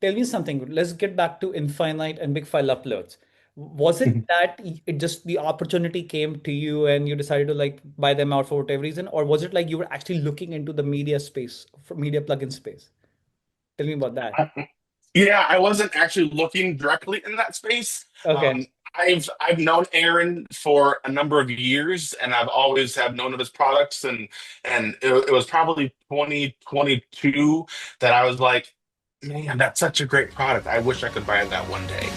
tell me something. Let's get back to Infinite and big file uploads. Was it that it just the opportunity came to you and you decided to like buy them out for whatever reason, or was it like you were actually looking into the media space, for media plugin space? Tell me about that. Yeah, I wasn't actually looking directly in that space. Okay. Um, I've known Aaron for a number of years, and I've always have known of his products, and it was probably 2022 that I was like, man, that's such a great product. I wish I could buy that one day.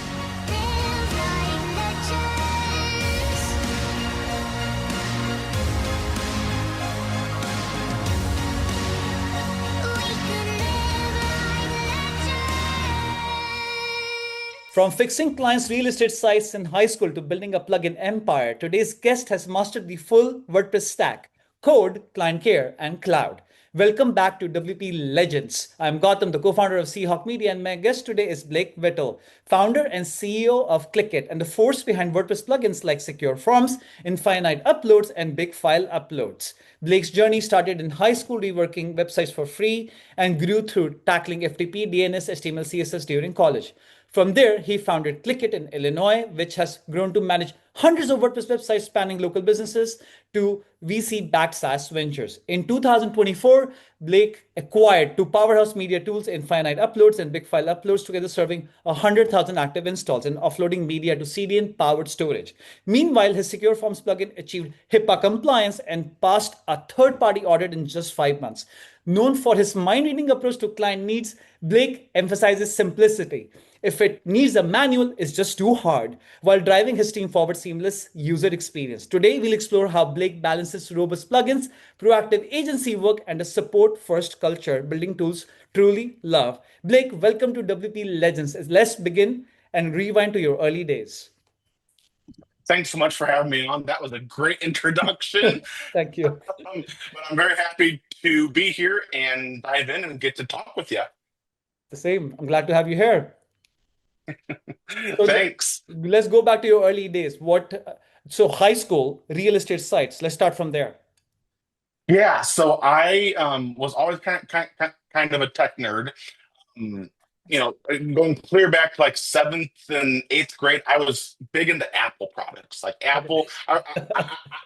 From fixing clients' real estate sites in high school to building a plugin empire, today's guest has mastered the full WordPress stack: code, client care, and cloud. Welcome back to WP Legends. I'm Gautam, the co-founder of Seahawk Media, and my guest today is Blake Whittle, founder and CEO of ClickIt, and the force behind WordPress plugins like Secure Forms, Infinite Uploads, and Big File Uploads. Blake's journey started in high school reworking websites for free and grew through tackling FTP, DNS, HTML, CSS during college. From there, he founded ClickIt in Illinois, which has grown to manage hundreds of WordPress websites spanning local businesses to VC-backed SaaS ventures. In 2024, Blake acquired two powerhouse media tools, Infinite Uploads and Big File Uploads, together serving 100,000 active installs and offloading media to CDN-powered storage. Meanwhile, his Secure Forms plugin achieved HIPAA compliance and passed a third-party audit in just 5 months. Known for his mind-reading approach to client needs, Blake emphasizes simplicity. If it needs a manual, it's just too hard, while driving his team forward seamless user experience. Today, we'll explore how Blake balances robust plugins, proactive agency work, and a support-first culture, building tools truly love. Blake, welcome to WP Legends. Let's begin and rewind to your early days. Thanks so much for having me on. That was a great introduction. Thank you. But I'm very happy to be here and dive in and get to talk with you. The same. I'm glad to have you here. So Thanks. let's go back to your early days. So high school, real estate sites. Let's start from there. Yeah, so I was always kind of a tech nerd. Um, Going clear back to like seventh and eighth grade, I was big into Apple products. Like Apple, I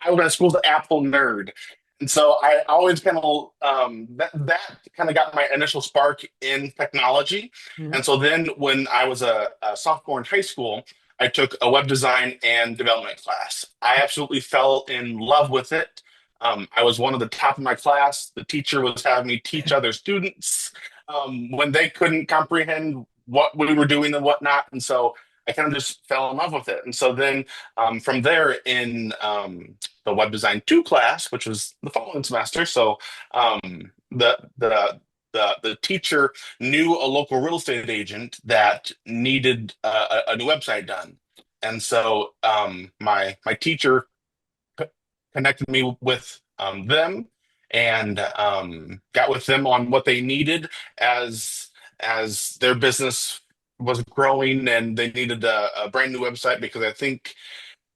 went to school as an Apple nerd, and so I always kind of that kind of got my initial spark in technology. Mhm. And so then when I was a sophomore in high school, I took a web design and development class. I absolutely fell in love with it. I was one of the top of my class. The teacher was having me teach other students when they couldn't comprehend what we were doing and whatnot. And so I kind of just fell in love with it. And so then from there in the Web Design 2 class, which was the following semester, so the teacher knew a local real estate agent that needed a new website done. And so my teacher connected me with them and got with them on what they needed as their business was growing and they needed a brand new website because I think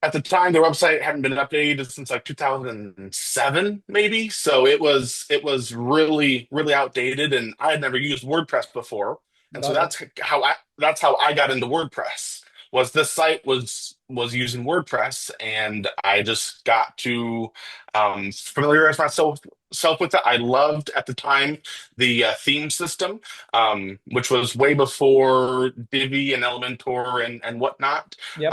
at the time their website hadn't been updated since like 2007 maybe, so it was really outdated and I had never used WordPress before, and so Got it. that's how I got into WordPress. Was this site was using WordPress, and I just got to familiarize myself with it. I loved at the time the theme system, which was way before Divi and Elementor and whatnot, Yep.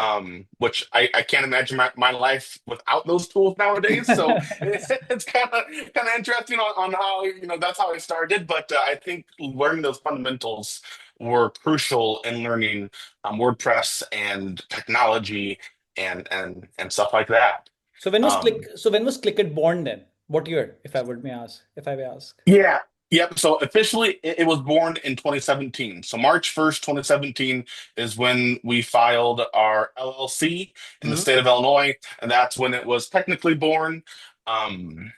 which I can't imagine my life without those tools nowadays. So it's kind of interesting on how that's how I started. But I think learning those fundamentals were crucial in learning WordPress and technology and stuff like that. Um, So when was ClickIt born then? What year, if I would may ask, if I may ask? yeah, yep. So officially, it was born in 2017. So March 1st, 2017 is when we filed our LLC in the Mhm. state of Illinois, and that's when it was technically born. Um,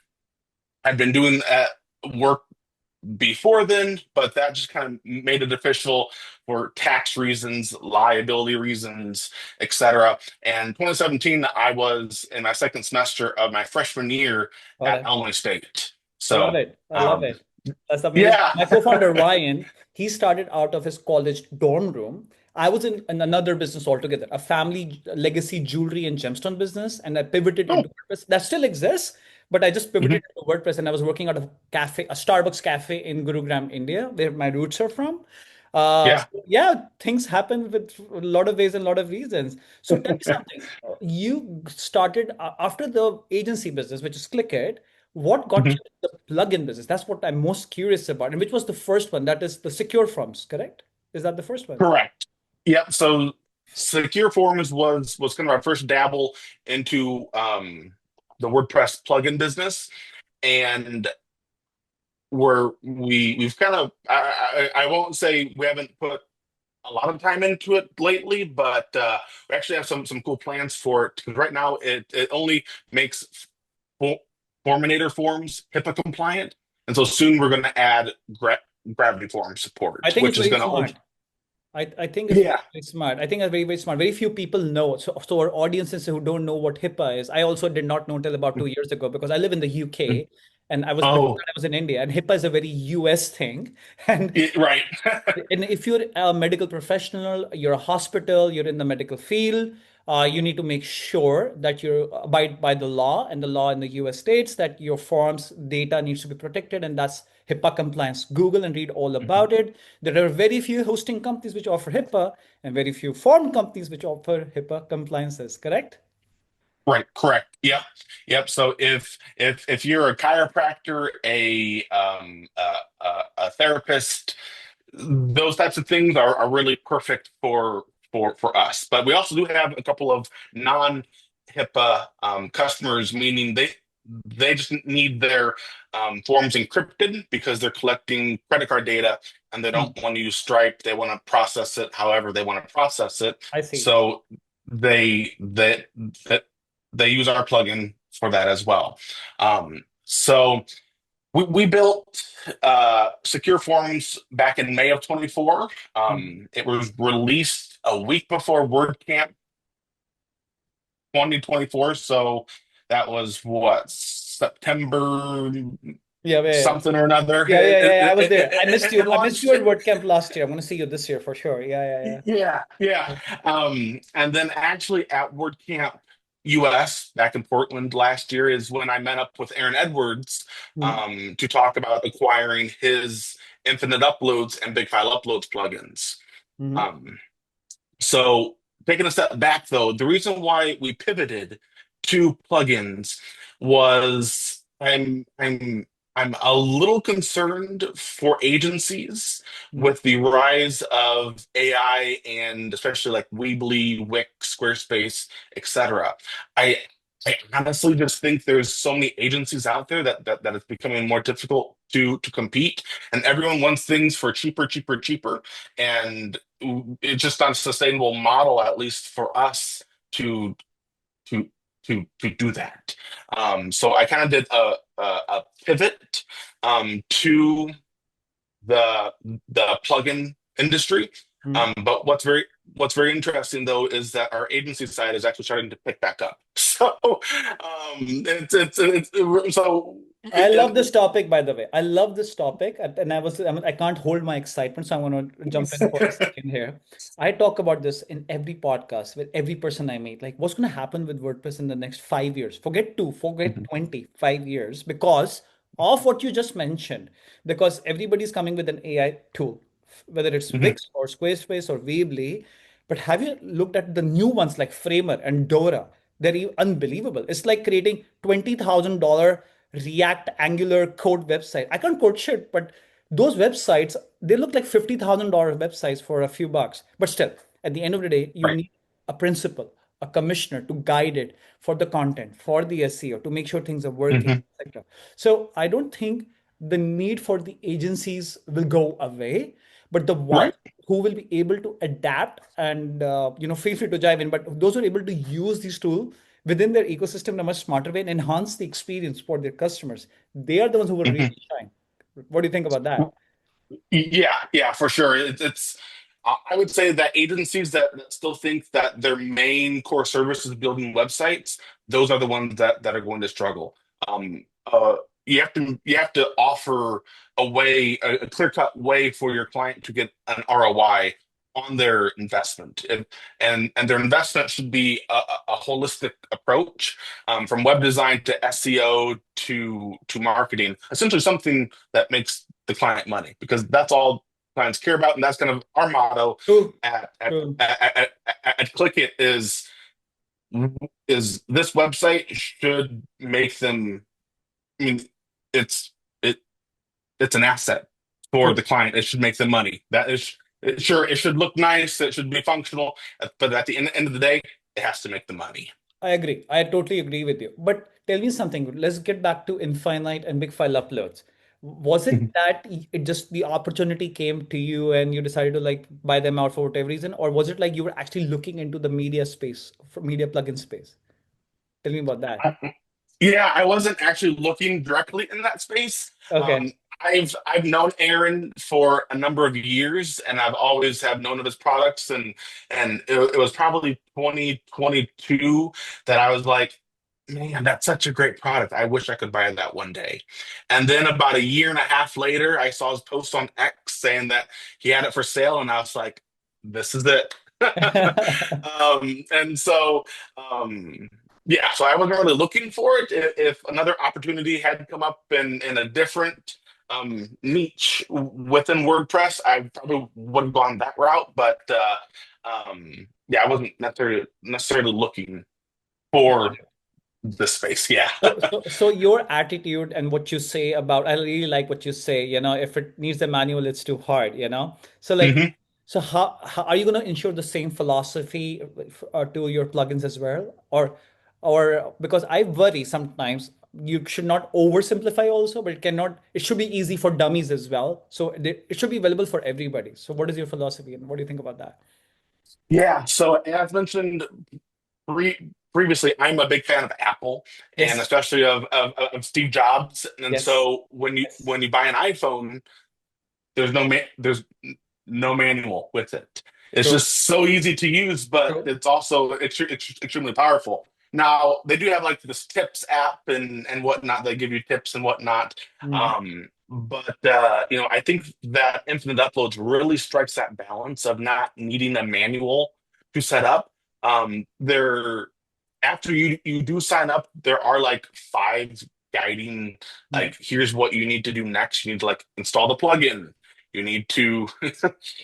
I've been doing work before then, but that just kind of made it official for tax reasons, liability reasons, etc. And 2017, I was in my second semester of my freshman year Got at it. Illinois State. I love So, it. I love um, it. That's amazing. yeah, My co-founder Ryan. He started out of his college dorm room. I was in another business altogether, a family legacy jewelry and gemstone business, and I pivoted Oh, into WordPress. That still exists, but I just pivoted mhm. into WordPress, and I was working out of a cafe, a Starbucks cafe in Gurugram, India, where my roots are from. Yeah. So yeah, things happen with a lot of ways and a lot of reasons. So tell me something. You started after the agency business, which is ClickIt. What got Mhm. you into the plugin business? That's what I'm most curious about. And which was the first one? That is the secure forms, correct? Is that the first one? Correct. Yep. So Secure Forms was kind of our first dabble into the WordPress plugin business, and we've kind of I won't say we haven't put a lot of time into it lately, but we actually have some cool plans for it. Because right now it only makes fo- Forminator forms HIPAA compliant, and so soon we're going to add Gravity Form I support, think it's which is very going to smart. I think it's very, yeah. very smart. I think it's very, very smart. Very few people know. So our audiences who don't know what HIPAA is, I also did not know until about 2 years ago because I live in the UK and I was before Oh, that I was in India and HIPAA is a very US thing. And right. And if you're a medical professional, you're a hospital, you're in the medical field, you need to make sure that you abide by the law, and the law in the US states that your forms data needs to be protected, and that's HIPAA compliance. Google and read all Mhm. about it. There are very few hosting companies which offer HIPAA, and very few form companies which offer HIPAA compliances, correct? Right, correct. Yep. Yep. So if you're a chiropractor, a therapist, those types of things are really perfect for us. But we also do have a couple of non-HIPAA customers, meaning they just need their forms encrypted because they're collecting credit card data and they don't Hmm. want to use Stripe. They want to process it however they want to process it. I see. So that they use our plugin for that as well. So we built Secure Forms back in May of 24. Hmm. It was released a week before WordCamp 2024. So that was what, September Yeah, yeah, something or another. yeah. I was there. I missed It you. I missed you launched. at WordCamp last year. I'm going to see you this year for sure. Yeah. Yeah, yeah. Yeah. And then actually at WordCamp US back in Portland last year is when I met up with Aaron Edwards Mhm. to talk about acquiring his Infinite Uploads and Big File Uploads plugins. Mhm. Um, so taking a step back though, the reason why we pivoted to plugins was I'm a little concerned for agencies Mhm. with the rise of AI and especially like Weebly, Wix, Squarespace, etc. I I honestly just think there's so many agencies out there that it's becoming more difficult to compete, and everyone wants things for cheaper, cheaper, cheaper, and it's just not a sustainable model, at least for us to to to do that. So I kind of did a pivot to the the plugin industry. Mhm. But what's very interesting though is that our agency side is actually starting to pick back up. So so I love this topic, by the way. I love this topic, and I mean, I can't hold my excitement, so I want to jump in for a second here. I talk about this in every podcast with every person I meet. Like, what's going to happen with WordPress in the next 5 years? Forget two, forget 25 years, because of what you just mentioned. Because everybody's coming with an AI tool, whether it's Mhm, Wix or Squarespace or Weebly. But have you looked at the new ones like Framer and Dora? Unbelievable. It's like creating $20,000 React Angular code website. I can't code shit, but those websites, they look like $50,000 websites for a few bucks. But still, at the end of the day, you right. need a principal, a commissioner to guide it for the content, for the SEO, to make sure things are working, Mhm, etc. So I don't think the need for the agencies will go away, but the ones right. who will be able to adapt and feel free to dive in, but those who are able to use these tools within their ecosystem in a much smarter way and enhance the experience for their customers, they are the ones who will really Mhm. shine. What do you think about that? Yeah, yeah, for sure. It's I would say that agencies that still think that their main core service is building websites, those are the ones that are going to struggle. You have to offer a clear-cut way for your client to get an ROI on their investment. And their investment should be a holistic approach, from web design to SEO to marketing, essentially something that makes the client money, because that's all clients care about, and that's kind of our motto True, at at true. at, at, at ClickIt is this website should make them. I mean, it's it it's an asset for True. the client. It should make them money. That is sure. It should look nice. It should be functional. But at the end of the day, it has to make the money. I agree. I totally agree with you. But tell me something. Let's get back to Infinite and big file uploads. Was it that it just the opportunity came to you and you decided to like buy them out for whatever reason, or was it like you were actually looking into the media space, for media plugin space? Tell me about that. Yeah, I wasn't actually looking directly in that space. Okay. Um, I've known Aaron for a number of years, and I've always have known of his products, and it was probably 2022 that I was like, man, that's such a great product. I wish I could buy that one day. And then about a year and a half later, I saw his post on X saying that he had it for sale, and I was like, this is it. And so. Um, yeah, so I wasn't really looking for it. If another opportunity had come up in a different niche within WordPress, I probably would have gone that route. But yeah, I wasn't necessarily looking for the space. Yeah. So your attitude and what you say about, I really like what you say, if it needs a manual, it's too hard. So like, hmm so how are you going to ensure the same philosophy to your plugins as well? Or because I worry sometimes you should not oversimplify also, but it should be easy for dummies as well. So it should be available for everybody. So what is your philosophy and what do you think about that? Yeah. So as mentioned previously, I'm a big fan of Apple, and Yes, especially of Steve Jobs. And yes, so yes. when you buy an iPhone, there's no manual with it. It's True, just so easy to use, but true. it's also extremely powerful. Now they do have like this tips app and whatnot. They give you tips and whatnot. Mhm. But I think that Infinite Uploads really strikes that balance of not needing a manual to set up. There After you do sign up, there are like five guiding, Mhm. like here's what you need to do next. You need to like install the plugin. You need to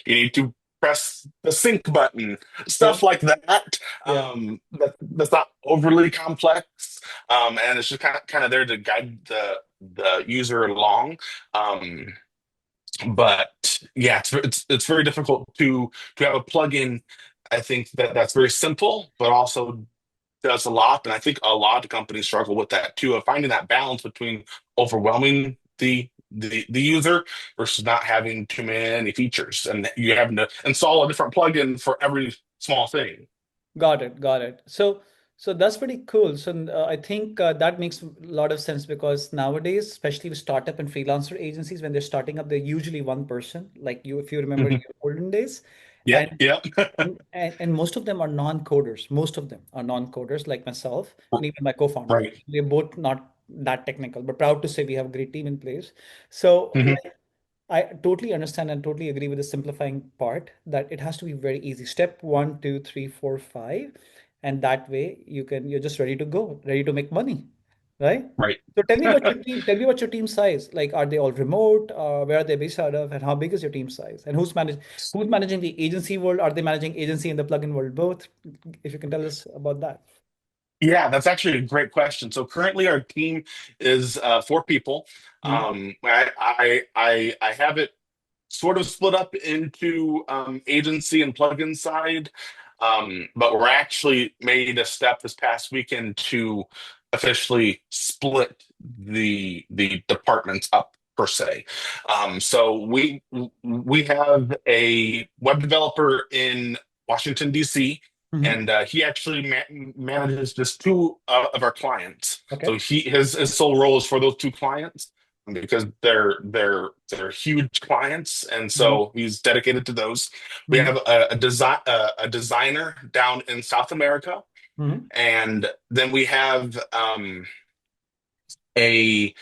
you need to press the sync button, True. stuff like that. Yeah. That's not overly complex, and it's just kind of there to guide the user along. Um, but yeah, it's very difficult to have a plugin. I think that's very simple, but also does a lot. And I think a lot of companies struggle with that too, of finding that balance between overwhelming the user versus not having too many features, and you having to install a different plugin for every small thing. Got it. Got it. So that's pretty cool. So I think that makes a lot of sense because nowadays, especially with startup and freelancer agencies, when they're starting up, they're usually one person, like you, if you remember Mhm. your olden days, Yep, and yep. and most of them are non-coders. Most of them are non-coders, like myself and even my co-founder. Right. We're both not that technical, but proud to say we have a great team in place. So hmm like, I totally understand and totally agree with the simplifying part that it has to be very easy. Step one, two, three, four, five, and that way you're just ready to go, ready to make money, right? Right. So tell me about your team. Tell me about your team size. Like, are they all remote? Where are they based out of? And how big is your team size? And who's managing the agency world? Are they managing agency and the plugin world both? If you can tell us about that. Yeah, that's actually a great question. So currently our team is four people. Mhm. I have it sort of split up into agency and plugin side. But we're actually made a step this past weekend to officially split the departments up per se. So we have a web developer in Washington D.C. Mhm. and he actually manages just two of our clients. So Okay. his sole role is for those two clients because they're huge clients, and Mhm. so he's dedicated to those. We Mhm. have a designer down in South America, Mhm. and then we have a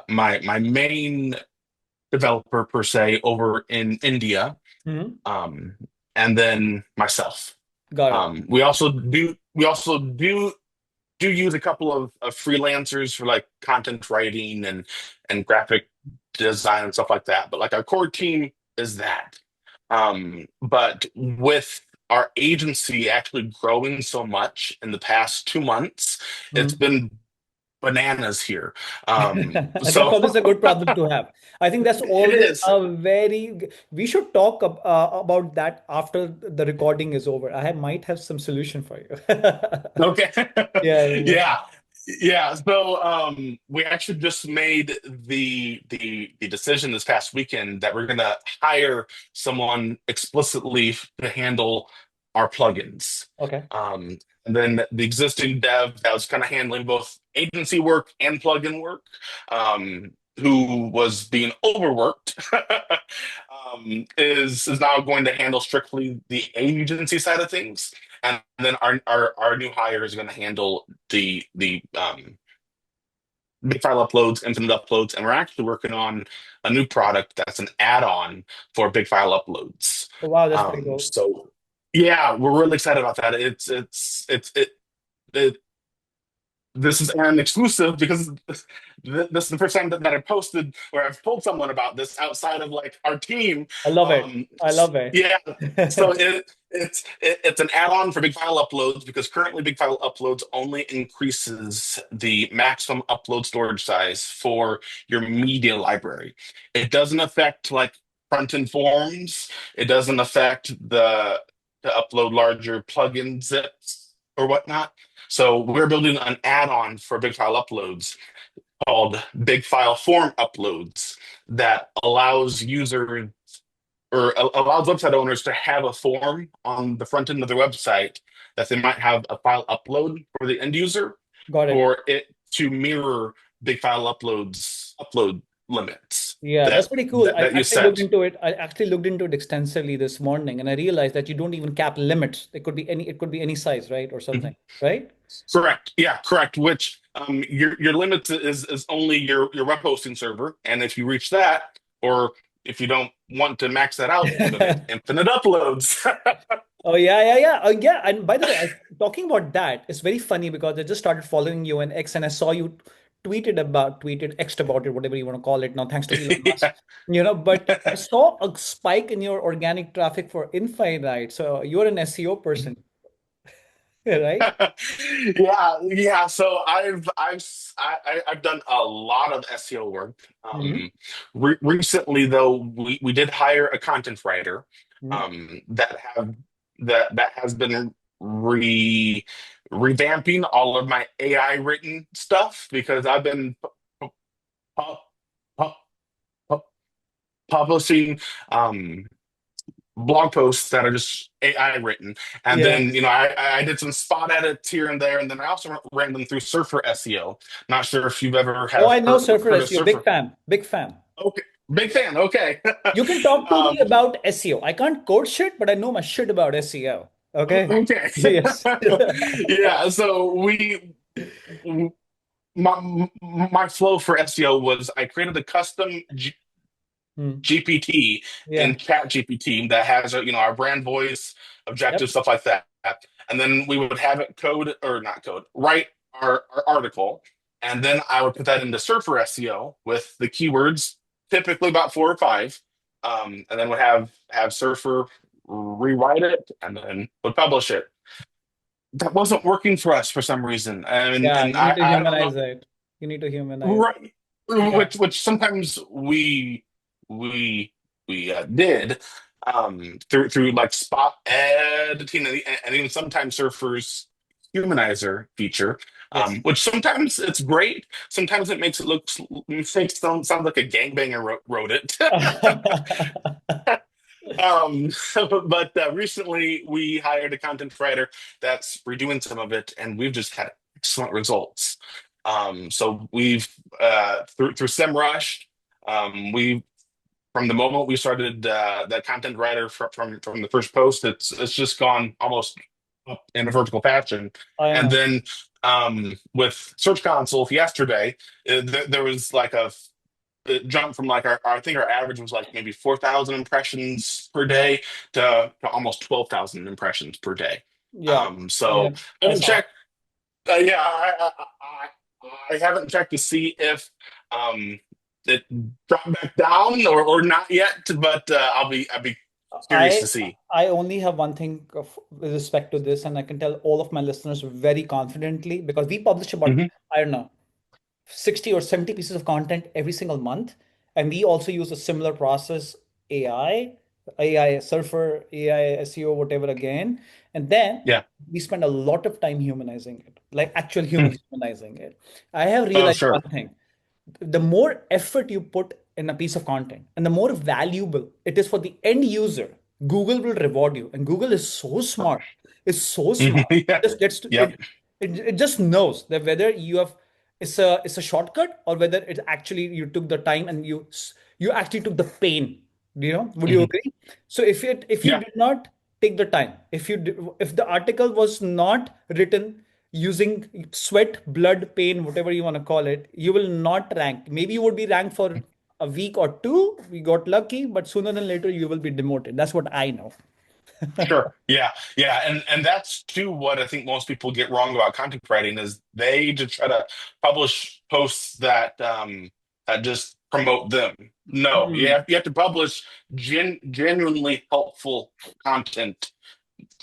my main developer per se over in India, Mhm. um, and then myself. Got it. We also do use a couple of freelancers for like content writing and graphic design and stuff like that. But like our core team is that. But with our agency actually growing so much in the past 2 months, it's Mhm. been bananas here. That's So always a good problem to have. I think that's it always is. a very. We should talk about that after the recording is over. Might have some solution for you. Okay. Yeah, yeah. Yeah. Yeah. So we actually just made the decision this past weekend that we're gonna hire someone explicitly to handle our plugins. Okay. And then the existing dev that was kind of handling both agency work and plugin work, who was being overworked, is now going to handle strictly the agency side of things. And then our new hire is going to handle the big file uploads, infinite uploads, and we're actually working on a new product that's an add-on for big file uploads. Oh, wow, that's pretty cool. So yeah, we're really excited about that. It This is an exclusive because this is the first time that I posted where I've told someone about this outside of like our team. I love it. Um, I love it. yeah, so it's an add-on for big file uploads because currently big file uploads only increases the maximum upload storage size for your media library. It doesn't affect like front-end forms. It doesn't affect the to upload larger plugin zips or whatnot. So we're building an add-on for big file uploads called Big File Form Uploads that allows users or allows website owners to have a form on the front end of their website that they might have a file upload for the end user Got it. for it to mirror big file upload limits Yeah, that's that pretty cool. that, that you set. I actually looked into it extensively this morning, and I realized that you don't even cap limits. It could be any size, right? Or something, right? Correct. Yeah, correct. Which your limit is only your web hosting server, and if you reach that, or if you don't want to max that out, you can hit infinite uploads. Oh yeah, yeah, yeah. Oh yeah. And by the way, talking about that, it's very funny because I just started following you on X and I saw you tweeted X about it, whatever you want to call it. Now, thanks to Elon Musk, Yeah. but I saw a spike in your organic traffic for Infinite. So you're an SEO person, right? Yeah, yeah. So I've done a lot of SEO work. Hmm. Recently, though, we did hire a content writer Hmm. that has been revamping all of my AI written stuff because I've been pu- pu- pu- pu- publishing blog posts that are just AI written. And Yeah. then, I did some spot edits here and there. And then I also ran them through Surfer SEO. Not sure if you've ever Oh, have I know Surfer heard of SEO. Big Surfer. fan. Big fan. Okay. Big fan. Okay. You can talk to um, me about SEO. I can't code shit, but I know my shit about SEO. Okay. okay. Yes. Yeah. So my flow for SEO was I created a custom Hmm. GPT in Yeah. Chat GPT that has our brand voice, objective Yep. stuff like that, and then we would have it code or not code write our article, and then I would put that into Surfer SEO with the keywords, typically about four or five, and then would have Surfer rewrite it, and then would publish it. That wasn't working for us for some reason, and Yeah. and You need I to I don't know. humanize it. You need to humanize. Right. Yeah. Which sometimes we did through like spot editing and even sometimes Surfer's humanizer feature, Yes. which sometimes it's great. Sometimes it makes it look makes it sound like a gangbanger wrote it. um, but recently we hired a content writer that's redoing some of it, and we've just had excellent results. So we've through SEMrush, we from the moment we started that content writer from the first post, it's just gone almost up in a vertical fashion. I And know. then with Search Console yesterday, there was like a it jumped from like I think our average was like maybe 4,000 impressions per day to almost 12,000 impressions per day. Yeah, yeah, So I I haven't saw. checked. Yeah, I haven't checked to see if um it dropped back down or not yet, but I'll be curious I to see. I only have one thing with respect to this, and I can tell all of my listeners very confidently because we publish about, Hmm. I don't know, 60 or 70 pieces of content every single month. And we also use a similar process, AI Surfer, AI SEO, whatever again. And then Yeah. we spend a lot of time humanizing it, like actual Mm. humans humanizing it. I have Oh, realized one sure. thing. The more effort you put in a piece of content and the more valuable it is for the end user, Google will reward you. And Google is so smart. It's so smart. Mhm. Yeah. It just gets to Yep. it just knows that whether you have it's a shortcut or whether it actually you took the time and you actually took the pain. Would you Hmm. agree? So if you Yeah. did not take the time, if the article was not written using sweat, blood, pain, whatever you want to call it, you will not rank. Maybe you would be ranked for a week or two. We got lucky, but sooner than later you will be demoted. That's what I know. Sure. Yeah. Yeah. And that's too what I think most people get wrong about content writing is they just try to publish posts that just promote them. No, Hmm. you have to publish genuinely helpful content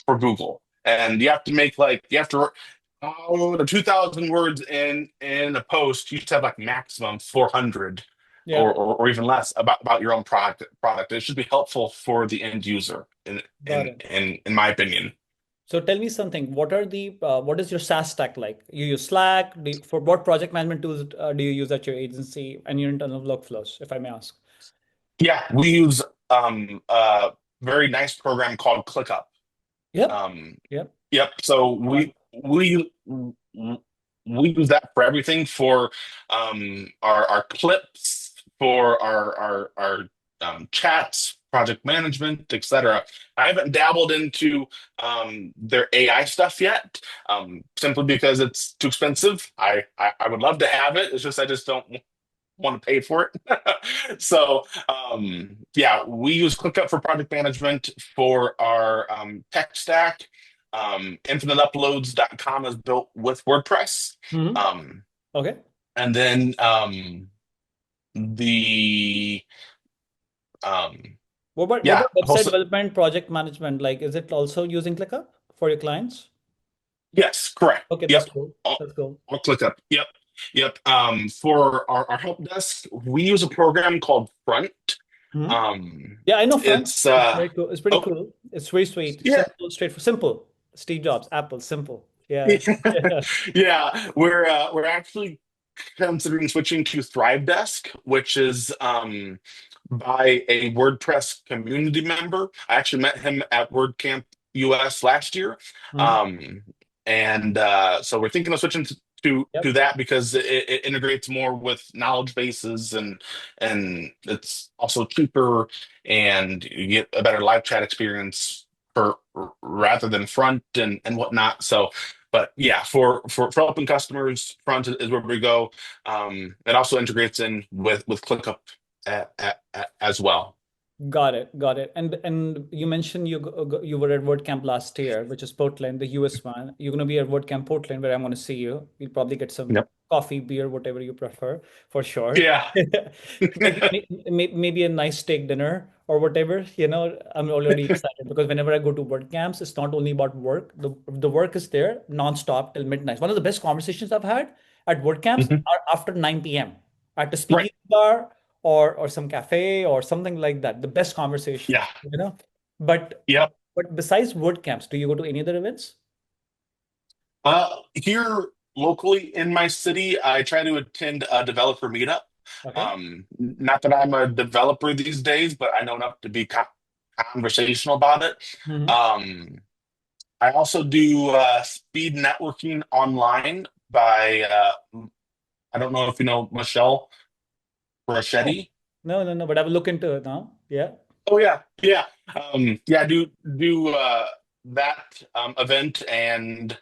for Google. And you have to make like you have to the 2,000 words in a post, you should have like maximum 400 Yeah, or even less about your own product. It should be helpful for the end user got it. in my opinion. So tell me something. What is your SaaS stack like? You use Slack? For what project management tools do you use at your agency and your internal workflows, if I may ask? Yeah, we use a very nice program called ClickUp. Yep. Um, Yep. yep. So One. we use that for everything for our clips, for our chats, project management, etc. I haven't dabbled into their AI stuff yet, simply because it's too expensive. I would love to have it. It's just I just don't want to pay for it. So yeah, we use ClickUp for project management for our tech stack. InfiniteUploads.com is built with WordPress. Hmm. Um, Okay. and then the What about yeah, website also development, project management? Like, is it also using ClickUp for your clients? yes, correct. Okay, that's Yep. cool. I'll, That's cool. I'll ClickUp. Yep. Yep. For our help desk, we use a program called Front. Hmm. Um, Yeah, I know Front. it's It's very cool. It's pretty oh cool. It's very sweet, yeah. simple, straightforward, simple. Steve Jobs, Apple, simple. Yeah. Yeah. Yeah, we're actually considering switching to Thrive Desk, which is by a WordPress community member. I actually met him at WordCamp US last year, Hmm. um, and so we're thinking of switching to Yep. that because it integrates more with knowledge bases and it's also cheaper and you get a better live chat experience for rather than front and whatnot. So, but yeah, for helping customers, front is where we go. It also integrates in with ClickUp as well. Got it. Got it. And you mentioned you were at WordCamp last year, which is Portland, the US one. You're going to be at WordCamp Portland, where I'm going to see you. You'll probably get some Yep. coffee, beer, whatever you prefer, for sure. Yeah. Maybe a nice steak dinner or whatever. I'm already excited because whenever I go to WordCamps, it's not only about work. The work is there nonstop till midnight. One of the best conversations I've had at WordCamps Mhm. are after 9 p.m. at a Right. speakeasy bar or some cafe or something like that. The best conversations, Yeah. But Yep. but besides WordCamps, do you go to any other events? Here locally in my city, I try to attend a developer meetup. Okay. Not that I'm a developer these days, but I know enough to be conversational about it. Hmm. Um, I also do speed networking online by I don't know if you know Michelle Oh, Brachetti. no, no, no. But I will look into it now. Yeah. Oh yeah, yeah, yeah. Do that event and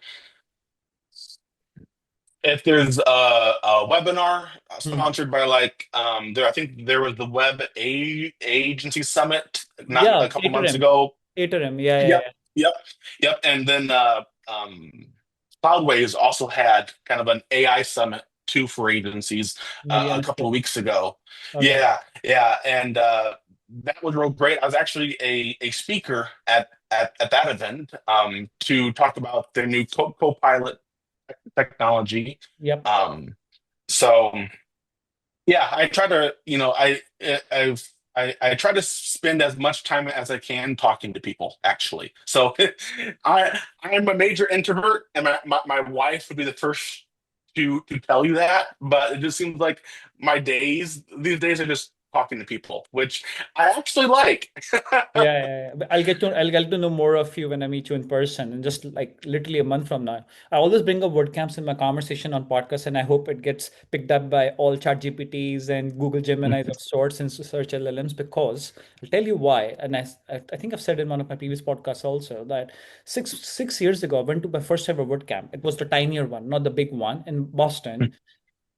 if there's a webinar Hmm. sponsored by like there, I think there was the Agency Summit not a Yeah, couple months Atrium. ago. Atrium. Yeah, yeah, Yep, yep, yep. And then Cloudways also had kind of an AI summit too for agencies yeah. Maybe a I'll couple check. of weeks ago. Okay. Yeah, yeah, and that was real great. I was actually a speaker at that event to talk about their new Copilot technology. Yep. Um, so yeah, I try to, I try to spend as much time as I can talking to people, actually. So I'm a major introvert, and my wife would be the first to tell you that. But it just seems like my days these days are just talking to people, which I actually like. Yeah, yeah, yeah. But I'll get to know more of you when I meet you in person, and just like literally a month from now. I always bring up WordCamps in my conversation on podcasts, and I hope it gets picked up by all Chat GPTs and Google Geminis of sorts and search LLMs, because I'll tell you why. And I think I've said in one of my previous podcasts also that six years ago I went to my first ever WordCamp. It was the tinier one, not the big one in Boston.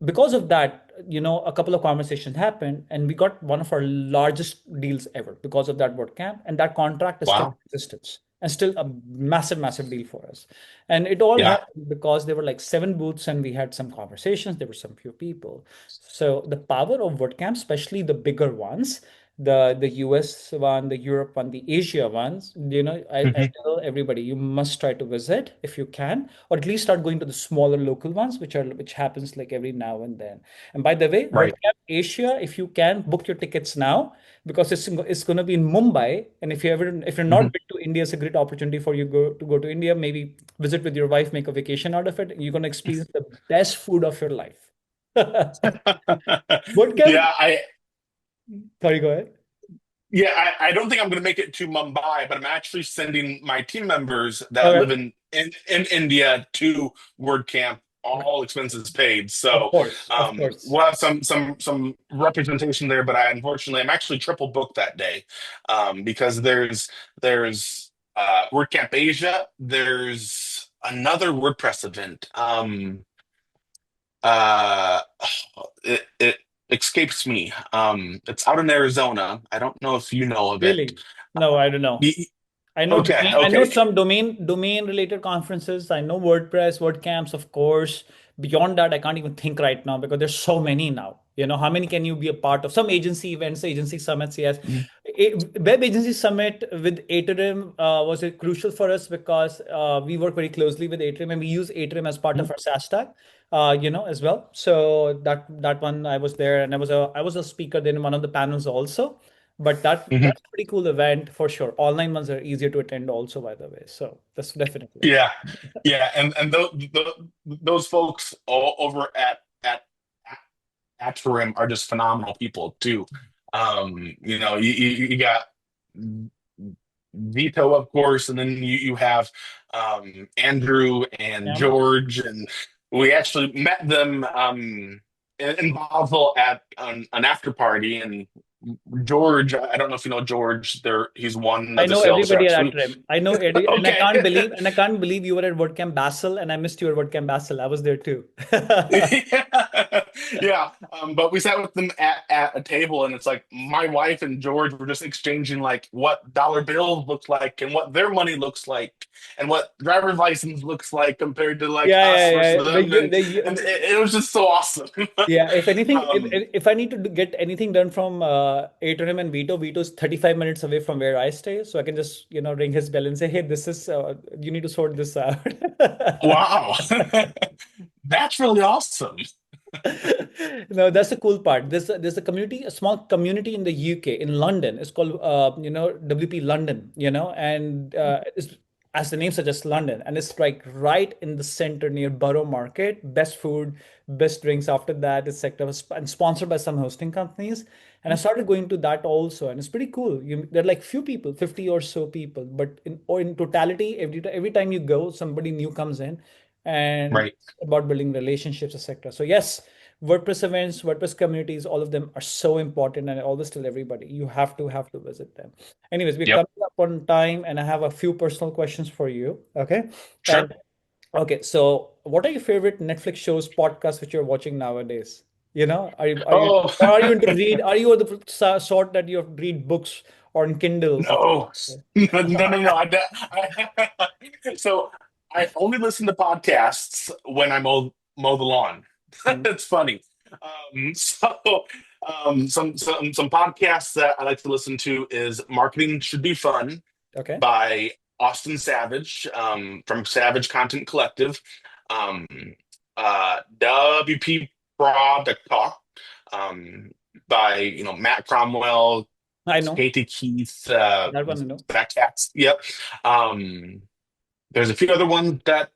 Because of that, a couple of conversations happened, and we got one of our largest deals ever because of that WordCamp. And that contract is still in Wow. existence and still a massive, massive deal for us. And it all Yeah. happened because there were like seven booths and we had some conversations. There were some few people. So the power of WordCamp, especially the bigger ones, the US one, the Europe one, the Asia ones, I Mhm. tell everybody you must try to visit if you can, or at least start going to the smaller local ones, which happens like every now and then. And by the way, Right. WordCamp Asia, if you can book your tickets now, because it's going to be in Mumbai. And if you're not Mhm. been to India, it's a great opportunity for you go to India. Maybe visit with your wife, make a vacation out of it. You're going to experience the best food of your life. WordCamp. Yeah, I Sorry, go ahead. Yeah, I don't think I'm going to make it to Mumbai, but I'm actually sending my team members that live Okay. in India to WordCamp, Right. all expenses paid. Of So course, of course. we'll have some representation there, but I'm actually triple booked that day because there's WordCamp Asia, there's another WordPress event. Uh, it escapes me. It's out in Arizona. I don't know if you know of it. Really? No, I don't know. Y- I know Okay, domain, I know okay. some domain related conferences. I know WordPress, WordCamps, of course. Beyond that, I can't even think right now because there's so many now. How many can you be a part of? Some agency events, agency summits, yes. Mhm. Web Agency Summit with Atrium was it crucial for us because we work very closely with Atrium and we use Atrium as part of our SaaS stack, as well. So that one I was there, and I was a speaker then in one of the panels also. But Mhm. that's a pretty cool event for sure. Online ones are easier to attend also, by the way. So that's definitely. Yeah, yeah, and those folks all over at Turim are just phenomenal people too. You got Vito, of course, and then you have Andrew and Yeah. George, and we actually met them in Basel at an after party. And George, I don't know if you know George. He's one I of the know sales everybody reps. at Atrium. I know Eddie, and I Okay. can't believe and I can't believe you were at WordCamp Basel, and I missed you at WordCamp Basel. I was there too. Yeah, yeah. But we sat with them at a table, and it's like my wife and George were just exchanging like what dollar bills look like, and what their money looks like, and what driver's license looks like compared to like Yeah, us yeah, versus yeah. them, and it was just so awesome. Yeah, if anything, if um, if I need to get anything done from Atrium and Vito's 35 minutes away from where I stay, so I can just ring his bell and say, hey, this is you need to sort this out. wow, that's really awesome. No, that's the cool part. There's a community, a small community in the UK, in London. It's called WP London, and it's, as the name suggests, London, and it's like right in the center near Borough Market. Best food, best drinks. After that, it's sector and sponsored by some hosting companies. And I started going to that also, and it's pretty cool. There are like few people, 50 or so people, but in totality, every time you go, somebody new comes in, and Right. about building relationships, etc. So yes, WordPress events, WordPress communities, all of them are so important, and I always tell everybody you have to visit them. Anyways, we're Yep. coming up on time, and I have a few personal questions for you. Okay, and Sure. Okay, so what are your favorite Netflix shows, podcasts which you're watching nowadays? Oh, or are you into read? Are you the sort that you read books on Kindles and stuff no, like no. So I only listen to podcasts when I mow the lawn. that? It's funny. So some podcasts that I like to listen to is "Marketing Should Be Fun" Okay. by Austin Savage from Savage Content Collective. Um, WP Product Talk um, by Matt Cromwell, I know Katie Keith, that one. I know. Zach Katz. Yep. Um, there's a few other ones that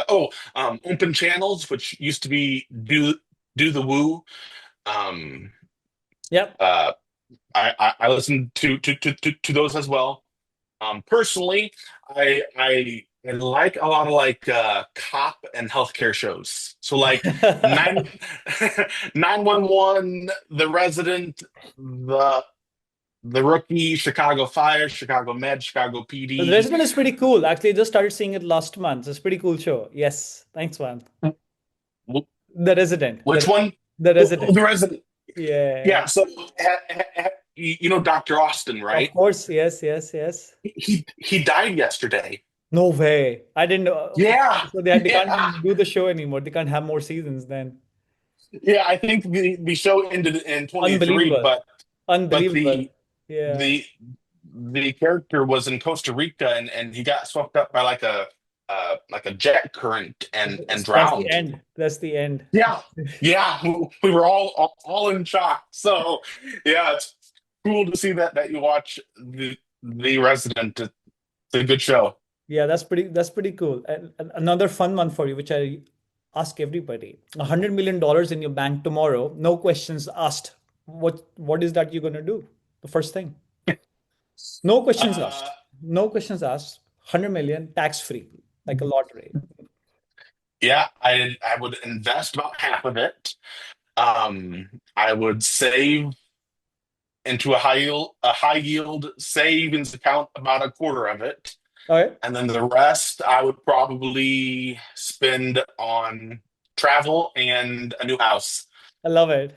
Open Channels, which used to be Do the Woo. Um, Yep. uh, I listen to those as well. Personally, I like a lot of like cop and healthcare shows. So like nine 911, The Resident, the Rookie, Chicago Fire, Chicago Med, Chicago The PD. Resident is pretty cool. Actually, I just started seeing it last month. It's a pretty cool show. Yes. Thanks, man. Wh- The Resident. Which one? The Oh, Resident. The Resident. Yeah. Yeah. So you know Dr. Austin, Of right? course. Yes. Yes. Yes. He died yesterday. No way. I didn't know. Yeah. So they Yeah. can't do the show anymore. They can't have more seasons then. Yeah, I think the show ended in 23, Unbelievable. but Unbelievable. Yeah. the the character was in Costa Rica and he got swept up by like a jet current and That's the drowned. end. That's the end. Yeah, yeah, we were all in shock. So yeah, it's cool to see that you watch the Resident. It's a good show. Yeah, that's pretty cool. And another fun one for you, which I ask everybody. $100 million in your bank tomorrow, no questions asked. What is that you're gonna do? The first thing. No questions Uh, asked. No questions asked. 100 million tax free, like a lottery. yeah, I would invest about half of it. I would save into a high yield savings account about a quarter of it. Okay. And then the rest I would probably spend on travel and a new house. I love it.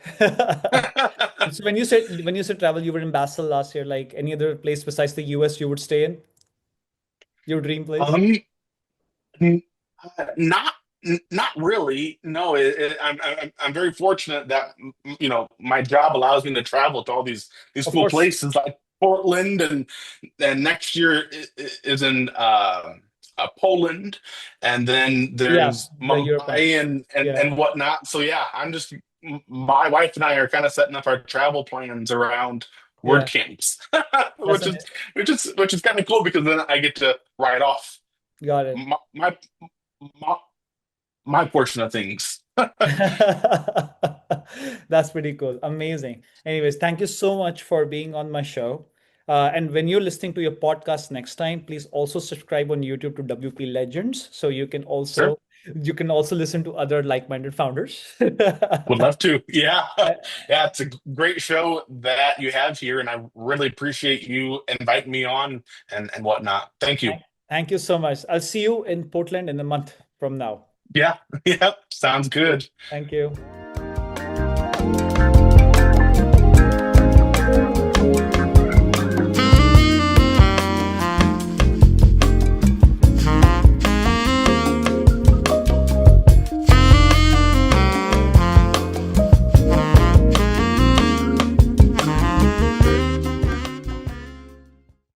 So when you said travel, you were in Basel last year. Like any other place besides the US you would stay in? Your dream place? Um, n- not not really. No, I'm very fortunate that my job allows me to travel to all these Of cool course. places like Portland and next year is in Poland, and then Yeah, there's the European. Mumbai and Yeah, whatnot. So yeah, my wife and I are kind of setting up our travel plans around word yeah. camps, That's which an is which is kind of cool because then I get to write off got it. my my, my portion of things. That's pretty cool. Amazing. Anyways, thank you so much for being on my show. And when you're listening to your podcast next time, please also subscribe on YouTube to WP Legends, so Sure. you can also listen to other like-minded founders. Would love to. Yeah. Yeah, it's a great show that you have here, and I really appreciate you inviting me on and whatnot. Thank you. Thank you so much. I'll see you in Portland in a month from now. Yeah. Yeah. Sounds good. Thank you.